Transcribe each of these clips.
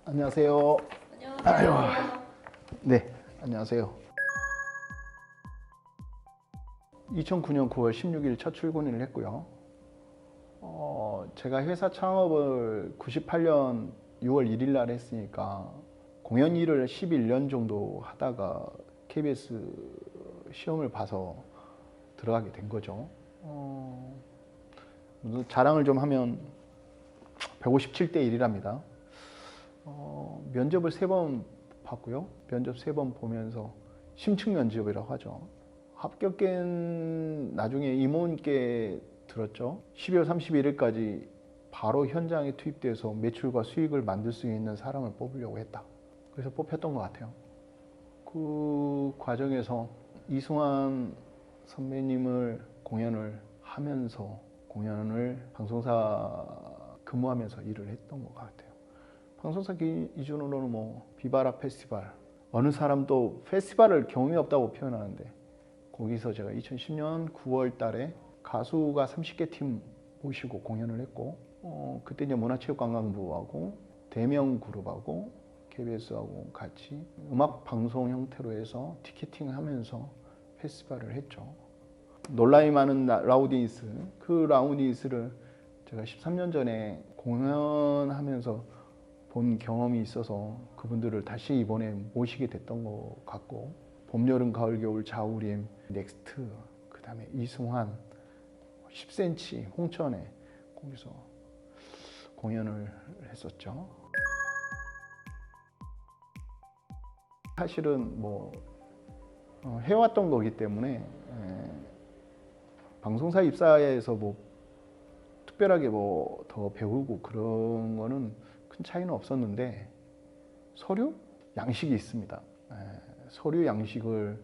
안녕하세요. 안녕하세요. 네, 안녕하세요. 2009년 9월 16일 첫 출근을 했고요. 제가 회사 창업을 98년 6월 1일 날 했으니까 공연 일을 11년 정도 하다가 KBS 시험을 봐서 들어가게 된 거죠. 자랑을 좀 하면 157대 1이랍니다. 면접을 3번 봤고요. 면접 3번 보면서 심층 면접이라고 하죠. 합격된 나중에 임원께 들었죠. 12월 31일까지 바로 현장에 투입돼서 매출과 수익을 만들 수 있는 사람을 뽑으려고 했다. 그래서 뽑혔던 것 같아요. 그 과정에서 이승환 선배님을 공연을 하면서 방송사 근무하면서 일을 했던 것 같아요. 방송사 기준으로는 뭐 비바라 페스티벌, 어느 사람도 페스티벌을 경험이 없다고 표현하는데 거기서 제가 2010년 9월 달에 가수가 30개 팀 모시고 공연을 했고 그때 이제 문화체육관광부하고 대명그룹하고 KBS하고 같이 음악 방송 형태로 해서 티켓팅 하면서 페스티벌을 했죠. 논란이 많은 라우디니스, 그 라우디니스를 제가 13년 전에 공연하면서 본 경험이 있어서 그분들을 다시 이번에 모시게 됐던 것 같고, 봄, 여름, 가을, 겨울, 자우림, 넥스트, 그 다음에 이승환, 10cm, 홍천에 거기서 공연을 했었죠. 사실은 뭐 해왔던 거기 때문에 방송사 입사해서 뭐 특별하게 뭐 더 배우고 그런 거는 큰 차이는 없었는데 서류 양식이 있습니다. 서류 양식을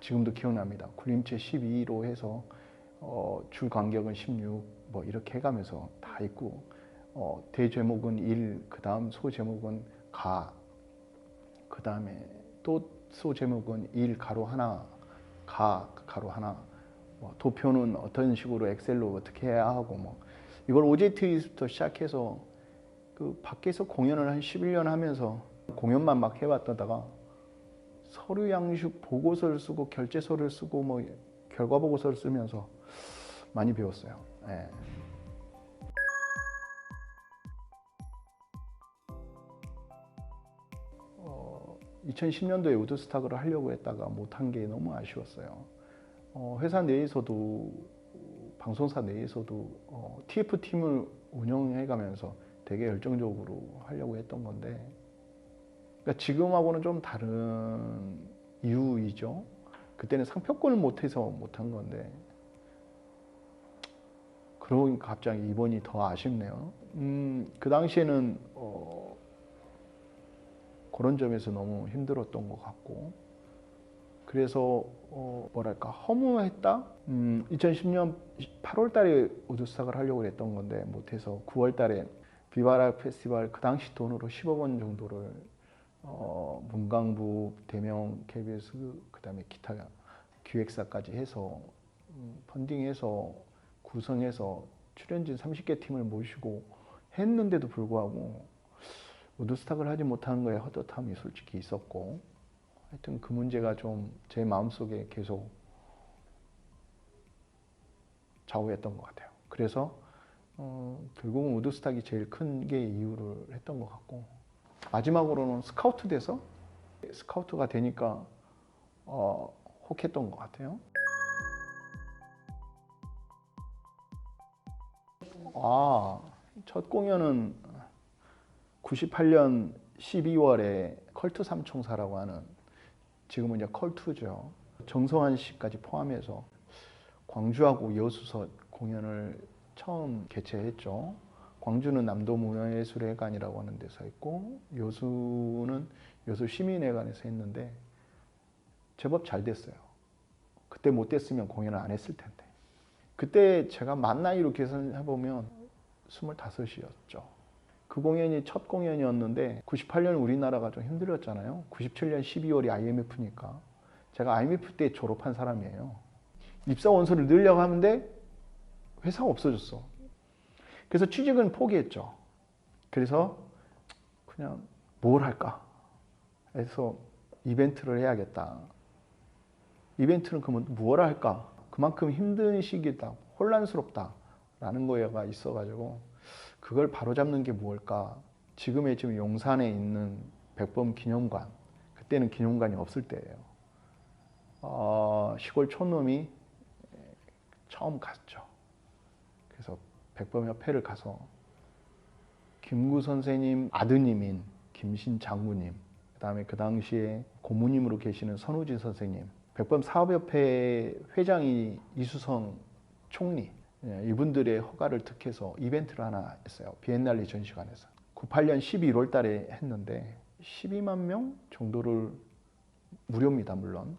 지금도 기억납니다. 군림체 12로 해서 줄 간격은 16 뭐 이렇게 해가면서 다 있고 대제목은 1, 그 다음 소제목은 가, 그 다음에 또 소제목은 1 가로 하나, 가 가로 하나, 뭐 도표는 어떤 식으로 엑셀로 어떻게 해야 하고 뭐 이걸 OJT부터 시작해서 그 밖에서 공연을 한 11년 하면서 공연만 막 해왔다가 서류 양식 보고서를 쓰고 결제서를 쓰고 뭐 결과 보고서를 쓰면서 많이 배웠어요. 2010년도에 우드스탁을 하려고 했다가 못한 게 너무 아쉬웠어요. 회사 내에서도 방송사 내에서도 TF팀을 운영해가면서 되게 열정적으로 하려고 했던 건데, 그러니까 지금하고는 좀 다른 이유이죠. 그때는 상표권을 못해서 못한 건데 그러니까 갑자기 이번이 더 아쉽네요. 그 당시에는 그런 점에서 너무 힘들었던 것 같고, 그래서 뭐랄까 허무했다. 2010년 8월 달에 우드스탁을 하려고 했던 건데 못해서 9월 달에 비바라 페스티벌 그 당시 돈으로 10억 원 정도를 문광부, 대명, KBS, 그 다음에 기타 기획사까지 해서 펀딩해서 구성해서 출연진 30개 팀을 모시고 했는데도 불구하고 우드스탁을 하지 못하는 거에 헛헛함이 솔직히 있었고, 하여튼 그 문제가 좀 제 마음속에 계속 좌우했던 것 같아요. 그래서 결국은 우드스탁이 제일 큰 게 이유를 했던 것 같고, 마지막으로는 스카우트 돼서 스카우트가 되니까 혹했던 것 같아요. 첫 공연은 98년 12월에 컬투 삼총사라고 하는, 지금은 이제 컬투죠. 정성환 씨까지 포함해서 광주하고 여수서 공연을 처음 개최했죠. 광주는 남도문화예술회관이라고 하는 데서 했고, 여수는 여수 시민회관에서 했는데 제법 잘 됐어요. 그때 못 됐으면 공연을 안 했을 텐데. 그때 제가 만 나이로 계산해보면 25이었죠. 그 공연이 첫 공연이었는데 98년 우리나라가 좀 힘들었잖아요. 97년 12월이 IMF니까 제가 IMF 때 졸업한 사람이에요. 입사 원서를 넣으려고 하는데 회사가 없어졌어. 그래서 취직은 포기했죠. 그래서 그냥 뭘 할까 해서 이벤트를 해야겠다. 이벤트는 그러면 무엇을 할까? 그만큼 힘든 시기다, 혼란스럽다라는 거가 있어가지고 그걸 바로잡는 게 무엇일까? 지금의 지금 용산에 있는 백범 기념관, 그때는 기념관이 없을 때예요. 시골 촌놈이 처음 갔죠. 그래서 백범협회를 가서 김구 선생님 아드님인 김신 장군님, 그다음에 그 당시에 고모님으로 계시는 선우진 선생님, 백범 사업협회 회장이 이수성 총리, 이분들의 허가를 득해서 이벤트를 하나 했어요. 비엔날레 전시관에서. 98년 12월 달에 했는데 12만 명 정도를, 무료입니다 물론.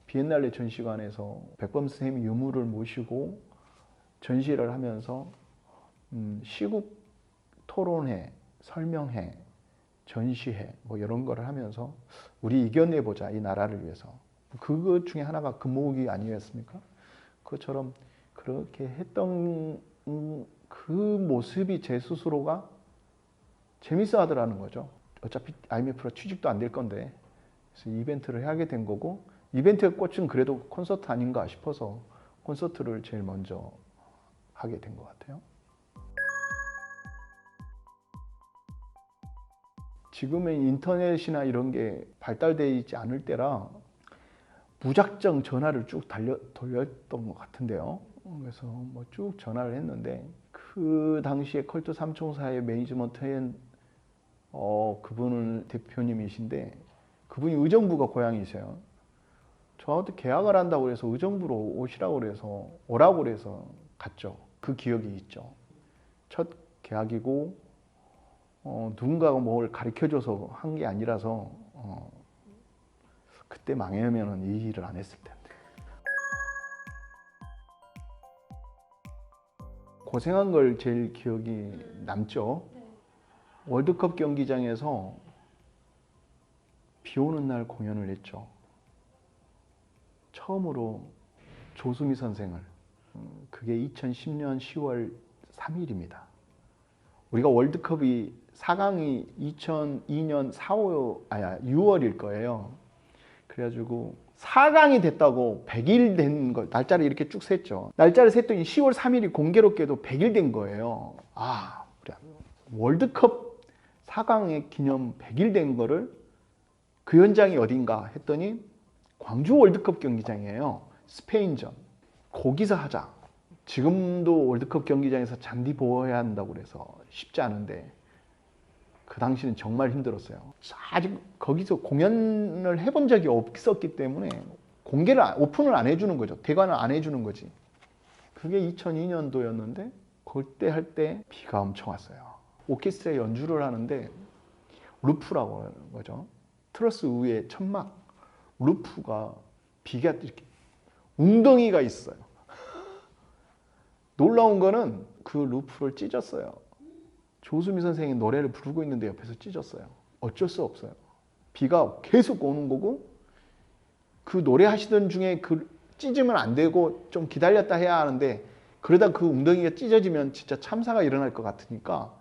비엔날레 전시관에서 백범 선생님 유물을 모시고 전시를 하면서 시국 토론회, 설명회, 전시회 뭐 이런 거를 하면서 우리 이겨내보자, 이 나라를 위해서. 그것 중에 하나가 금모으기 아니었습니까? 그것처럼 그렇게 했던 그 모습이 제 스스로가 재밌어 하더라는 거죠. 어차피 IMF로 취직도 안 될 건데, 그래서 이벤트를 하게 된 거고, 이벤트의 꽃은 그래도 콘서트 아닌가 싶어서 콘서트를 제일 먼저 하게 된 것 같아요. 지금의 인터넷이나 이런 게 발달되어 있지 않을 때라 무작정 전화를 쭉 돌렸던 것 같은데요. 그래서 뭐 쭉 전화를 했는데, 그 당시에 컬트 삼총사의 매니지먼트엔 그분은 대표님이신데, 그분이 의정부가 고향이세요. 저한테 계약을 한다고 그래서 의정부로 오시라고 그래서, 오라고 그래서 갔죠. 그 기억이 있죠. 첫 계약이고 누군가가 뭘 가르쳐줘서 한 게 아니라서 그때 망하면 이 일을 안 했을 텐데. 고생한 걸 제일 기억이 남죠. 월드컵 경기장에서 비 오는 날 공연을 했죠. 처음으로 조수미 선생을, 그게 2010년 10월 3일입니다. 우리가 월드컵이 4강이 2002년 6월일 거예요. 그래가지고 4강이 됐다고 100일 된 걸 날짜를 이렇게 쭉 셌죠. 날짜를 셌더니 10월 3일이 공교롭게도 100일 된 거예요. 우리 월드컵 4강의 기념 100일 된 거를, 그 현장이 어딘가 했더니 광주 월드컵 경기장이에요. 스페인전. 거기서 하자. 지금도 월드컵 경기장에서 잔디 보호해야 한다고 그래서 쉽지 않은데, 그 당시는 정말 힘들었어요. 아직 거기서 공연을 해본 적이 없었기 때문에 오픈을 안 해주는 거죠. 대관을 안 해주는 거지. 그게 2002년도였는데 그때 할 때 비가 엄청 왔어요. 오케스트라 연주를 하는데 루프라고 하는 거죠. 트러스 위에 천막 루프가 비가 이렇게 웅덩이가 있어요. 놀라운 거는 그 루프를 찢었어요. 조수미 선생이 노래를 부르고 있는데 옆에서 찢었어요. 어쩔 수 없어요. 비가 계속 오는 거고, 그 노래 하시던 중에 그 찢으면 안 되고 좀 기다렸다 해야 하는데, 그러다 그 웅덩이가 찢어지면 진짜 참사가 일어날 것 같으니까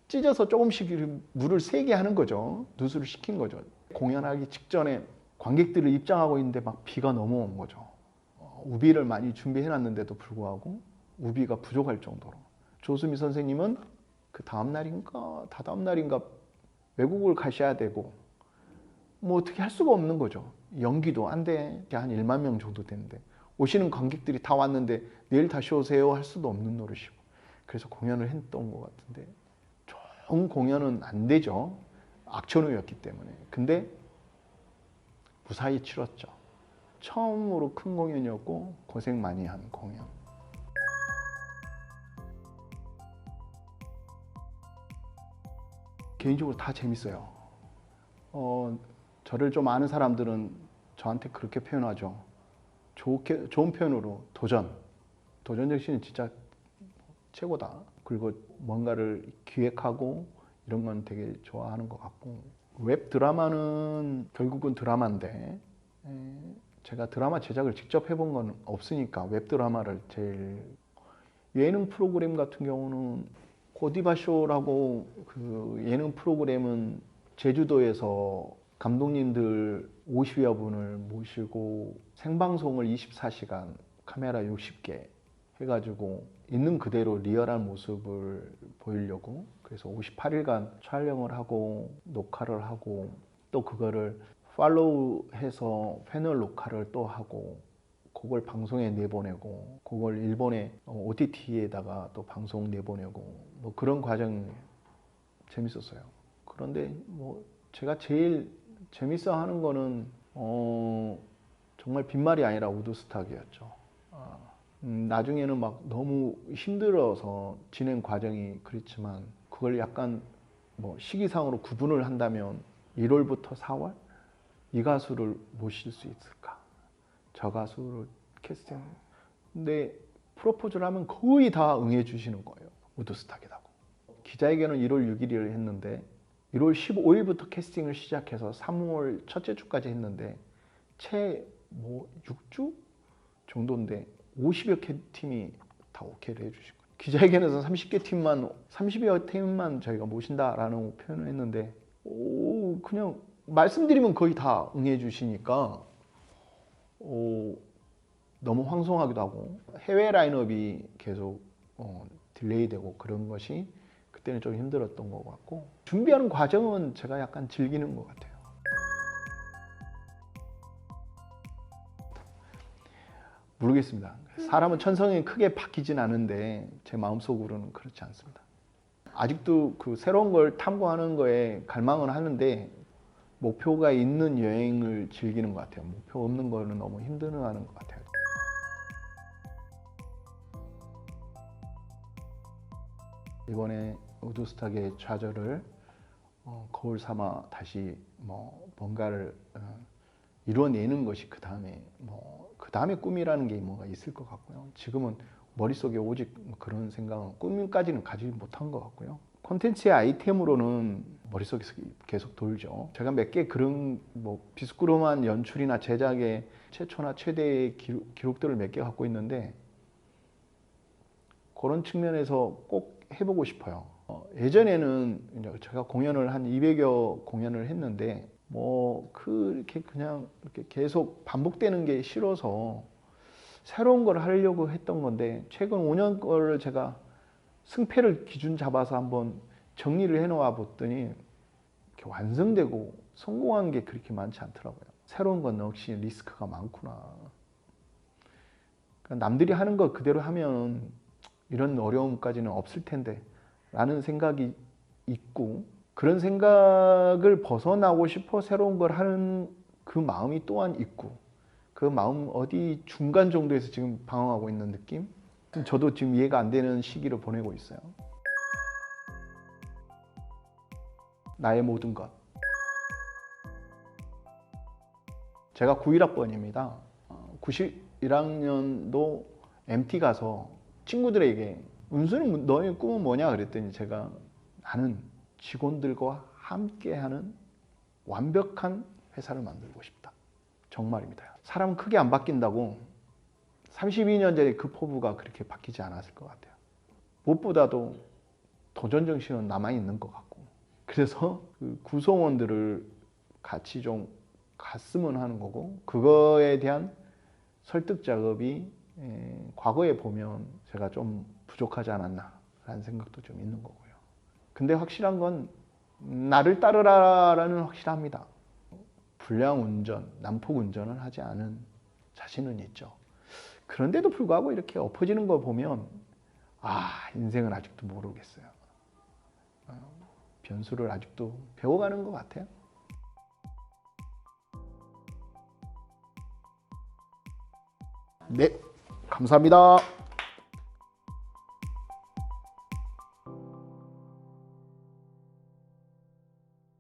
찢어서 조금씩 물을 새게 하는 거죠. 누수를 시킨 거죠. 공연하기 직전에 관객들을 입장하고 있는데 막 비가 넘어온 거죠. 우비를 많이 준비해놨는데도 불구하고 우비가 부족할 정도로. 조수미 선생님은 그 다음 날인가 다다음 날인가 외국을 가셔야 되고 뭐 어떻게 할 수가 없는 거죠. 연기도 안 돼. 한 1만 명 정도 되는데 오시는 관객들이 다 왔는데 내일 다시 오세요 할 수도 없는 노릇이고, 그래서 공연을 했던 것 같은데 좋은 공연은 안 되죠. 악천후였기 때문에. 근데 무사히 치렀죠. 처음으로 큰 공연이었고 고생 많이 한 공연. 개인적으로 다 재밌어요. 저를 좀 아는 사람들은 저한테 그렇게 표현하죠. 좋은 표현으로 도전 정신은 진짜 최고다. 그리고 뭔가를 기획하고 이런 건 되게 좋아하는 것 같고, 웹 드라마는 결국은 드라마인데 제가 드라마 제작을 직접 해본 건 없으니까 웹 드라마를 제일, 예능 프로그램 같은 경우는 고디바쇼라고 그 예능 프로그램은 제주도에서 감독님들 50여 분을 모시고 생방송을 24시간 카메라 60개 해가지고 있는 그대로 리얼한 모습을 보이려고 그래서 58일간 촬영을 하고 녹화를 하고 또 그거를 팔로우해서 패널 녹화를 또 하고 그걸 방송에 내보내고 그걸 일본의 OTT에다가 또 방송 내보내고 뭐 그런 과정이 재밌었어요. 그런데 뭐 제가 제일 재밌어 하는 거는 정말 빈말이 아니라 우드스탁이었죠. 나중에는 막 너무 힘들어서 진행 과정이 그랬지만 그걸 약간 뭐 시기상으로 구분을 한다면 1월부터 4월 이 가수를 모실 수 있을까? 저 가수를 캐스팅. 근데 프로포즈를 하면 거의 다 응해 주시는 거예요. 우드스탁이라고. 기자회견은 1월 6일을 했는데 1월 15일부터 캐스팅을 시작해서 3월 첫째 주까지 했는데 채 뭐 6주 정도인데 50여 개 팀이 다 오케이를 해주신 거예요. 기자회견에서 30여 팀만 저희가 모신다라는 표현을 했는데 그냥 말씀드리면 거의 다 응해 주시니까 너무 황송하기도 하고 해외 라인업이 계속 딜레이 되고 그런 것이 그때는 좀 힘들었던 것 같고 준비하는 과정은 제가 약간 즐기는 것 같아요. 모르겠습니다. 사람은 천성이 크게 바뀌진 않은데 제 마음속으로는 그렇지 않습니다. 아직도 그 새로운 걸 탐구하는 거에 갈망은 하는데 목표가 있는 여행을 즐기는 것 같아요. 목표 없는 거는 너무 힘들어하는 것 같아요. 이번에 우드스탁의 좌절을 거울 삼아 다시 뭐 뭔가를 이뤄내는 것이 그 다음에 꿈이라는 게 뭔가 있을 것 같고요. 지금은 머릿속에 오직 그런 생각은 꿈까지는 가지 못한 것 같고요. 콘텐츠의 아이템으로는 머릿속에서 계속 돌죠. 제가 몇 개 그런 뭐 비스꾸름한 연출이나 제작의 최초나 최대의 기록들을 몇 개 갖고 있는데 그런 측면에서 꼭 해보고 싶어요. 예전에는 제가 공연을 한 200여 공연을 했는데 뭐 그렇게 그냥 이렇게 계속 반복되는 게 싫어서 새로운 걸 하려고 했던 건데 최근 5년 거를 제가 승패를 기준 잡아서 한번 정리를 해놓아 봤더니 이렇게 완성되고 성공한 게 그렇게 많지 않더라고요. 새로운 건 역시 리스크가 많구나. 그러니까 남들이 하는 거 그대로 하면 이런 어려움까지는 없을 텐데 라는 생각이 있고 그런 생각을 벗어나고 싶어 새로운 걸 하는 그 마음이 또한 있고 그 마음 어디 중간 정도에서 지금 방황하고 있는 느낌? 저도 지금 이해가 안 되는 시기를 보내고 있어요. 나의 모든 것. 제가 91학번입니다. 91학년도 MT 가서 친구들에게 은수는 너의 꿈은 뭐냐 그랬더니 제가 나는 직원들과 함께하는 완벽한 회사를 만들고 싶다. 정말입니다. 사람은 크게 안 바뀐다고 32년 전에 그 포부가 그렇게 바뀌지 않았을 것 같아요. 무엇보다도 도전 정신은 남아있는 것 같고 그래서 그 구성원들을 같이 좀 갔으면 하는 거고 그거에 대한 설득 작업이 과거에 보면 제가 좀 부족하지 않았나 라는 생각도 좀 있는 거고요. 근데 확실한 건 나를 따르라라는 확실합니다. 불량 운전, 난폭 운전을 하지 않은 자신은 있죠. 그런데도 불구하고 이렇게 엎어지는 걸 보면 인생은 아직도 모르겠어요. 변수를 아직도 배워가는 것 같아요. 네, 감사합니다.